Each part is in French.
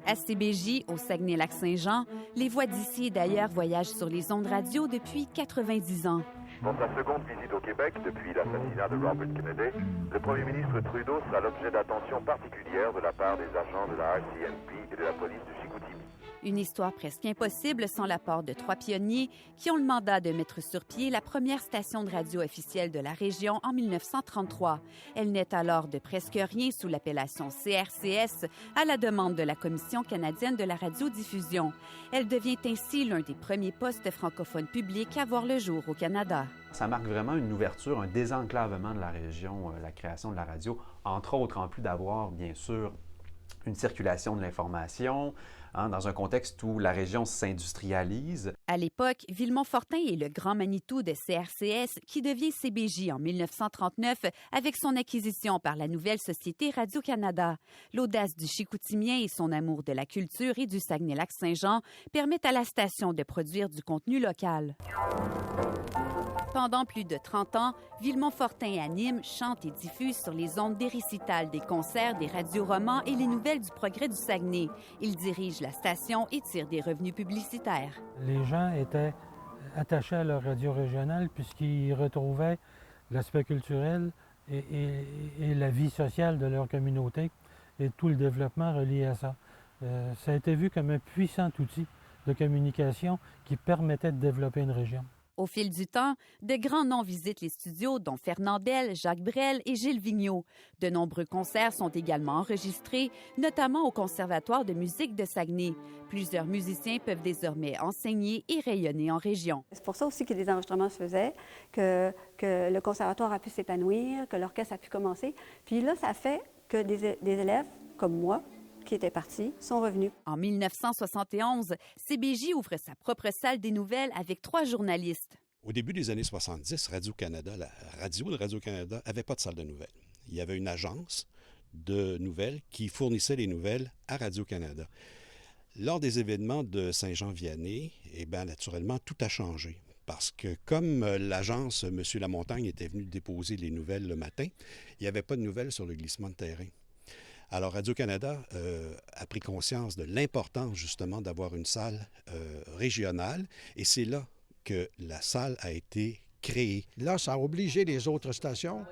À CBJ, au Saguenay-Lac-Saint-Jean, les voix d'ici et d'ailleurs voyagent sur les ondes radio depuis 90 ans. Pour sa seconde visite au Québec depuis l'assassinat de Robert Kennedy, le premier ministre Trudeau sera l'objet d'attention particulière de la part des agents de la RCMP et de la police du Chicoutimi. Une histoire presque impossible sans l'apport de 3 pionniers qui ont le mandat de mettre sur pied la première station de radio officielle de la région en 1933. Elle naît alors de presque rien sous l'appellation CRCS à la demande de la Commission canadienne de la radiodiffusion. Elle devient ainsi l'un des premiers postes francophones publics à voir le jour au Canada. Ça marque vraiment une ouverture, un désenclavement de la région, la création de la radio, entre autres, en plus d'avoir, bien sûr, une circulation de l'information, dans un contexte où la région s'industrialise. À l'époque, Ville-Montfortin est le grand Manitou de CRCS qui devient CBJ en 1939 avec son acquisition par la nouvelle société Radio-Canada. L'audace du Chicoutimien et son amour de la culture et du Saguenay-Lac-Saint-Jean permettent à la station de produire du contenu local. Pendant plus de 30 ans, Ville-Montfortin anime, chante et diffuse sur les ondes des récitals, des concerts, des radioromans et les nouvelles du progrès du Saguenay. Il dirige la station et tire des revenus publicitaires. Les gens étaient attachés à leur radio régionale puisqu'ils retrouvaient l'aspect culturel et la vie sociale de leur communauté et tout le développement relié à ça. Ça a été vu comme un puissant outil de communication qui permettait de développer une région. Au fil du temps, de grands noms visitent les studios, dont Fernandel, Jacques Brel et Gilles Vigneault. De nombreux concerts sont également enregistrés, notamment au Conservatoire de musique de Saguenay. Plusieurs musiciens peuvent désormais enseigner et rayonner en région. C'est pour ça aussi que des enregistrements se faisaient, que le conservatoire a pu s'épanouir, que l'orchestre a pu commencer. Puis là, ça fait que des élèves comme moi, qui étaient partis, sont revenus. En 1971, CBJ ouvre sa propre salle des nouvelles avec 3 journalistes. Au début des années 70, Radio-Canada, la radio de Radio-Canada, n'avait pas de salle de nouvelles. Il y avait une agence de nouvelles qui fournissait les nouvelles à Radio-Canada. Lors des événements de Saint-Jean-Vianney, naturellement, tout a changé. Parce que comme l'agence M. Lamontagne était venue déposer les nouvelles le matin, il n'y avait pas de nouvelles sur le glissement de terrain. Alors, Radio-Canada a pris conscience de l'importance, justement, d'avoir une salle régionale. Et c'est là que la salle a été créée. Là, ça a obligé les autres stations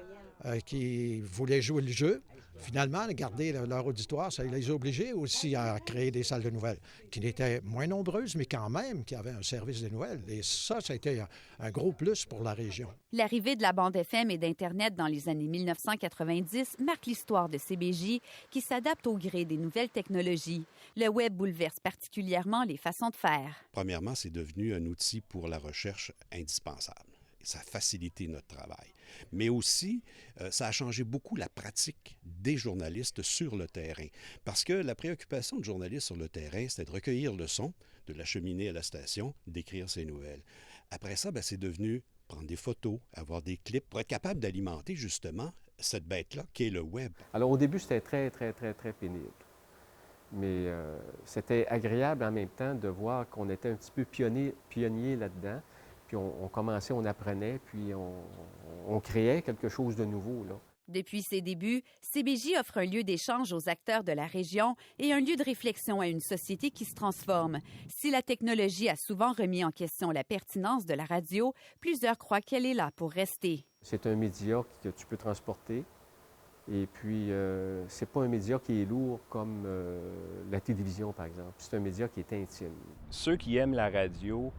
qui voulaient jouer le jeu, finalement, garder leur auditoire. Ça les a obligés aussi à créer des salles de nouvelles, qui étaient moins nombreuses, mais quand même, qui avaient un service de nouvelles. Et ça a été un gros plus pour la région. L'arrivée de la bande FM et d'Internet dans les années 1990 marque l'histoire de CBJ, qui s'adapte au gré des nouvelles technologies. Le Web bouleverse particulièrement les façons de faire. Premièrement, c'est devenu un outil pour la recherche indispensable. Ça a facilité notre travail. Mais aussi, ça a changé beaucoup la pratique des journalistes sur le terrain. Parce que la préoccupation de journalistes sur le terrain, c'était de recueillir le son, de l'acheminer à la station, d'écrire ses nouvelles. Après ça, c'est devenu prendre des photos, avoir des clips, pour être capable d'alimenter justement cette bête-là qui est le Web. Alors au début, c'était très pénible. Mais c'était agréable en même temps de voir qu'on était un petit peu pionnier là-dedans. Puis on commençait, on apprenait, puis on créait quelque chose de nouveau, là. Depuis ses débuts, CBJ offre un lieu d'échange aux acteurs de la région et un lieu de réflexion à une société qui se transforme. Si la technologie a souvent remis en question la pertinence de la radio, plusieurs croient qu'elle est là pour rester. C'est un média que tu peux transporter. Et puis, c'est pas un média qui est lourd comme la télévision, par exemple. C'est un média qui est intime. Ceux qui aiment la radio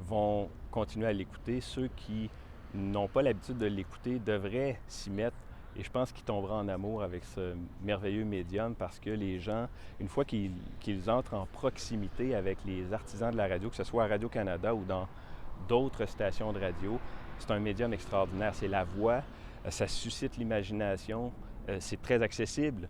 vont continuer à l'écouter. Ceux qui n'ont pas l'habitude de l'écouter devraient s'y mettre. Et je pense qu'ils tomberont en amour avec ce merveilleux médium parce que les gens, une fois qu'ils entrent en proximité avec les artisans de la radio, que ce soit à Radio-Canada ou dans d'autres stations de radio, c'est un médium extraordinaire. C'est la voix, ça suscite l'imagination. C'est très accessible.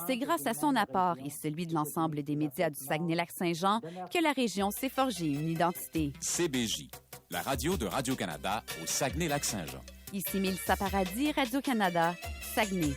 C'est grâce à son apport et celui de l'ensemble des médias du Saguenay-Lac-Saint-Jean que la région s'est forgée une identité. CBJ, la radio de Radio-Canada au Saguenay-Lac-Saint-Jean. Ici Mélissa Paradis, Radio-Canada, Saguenay.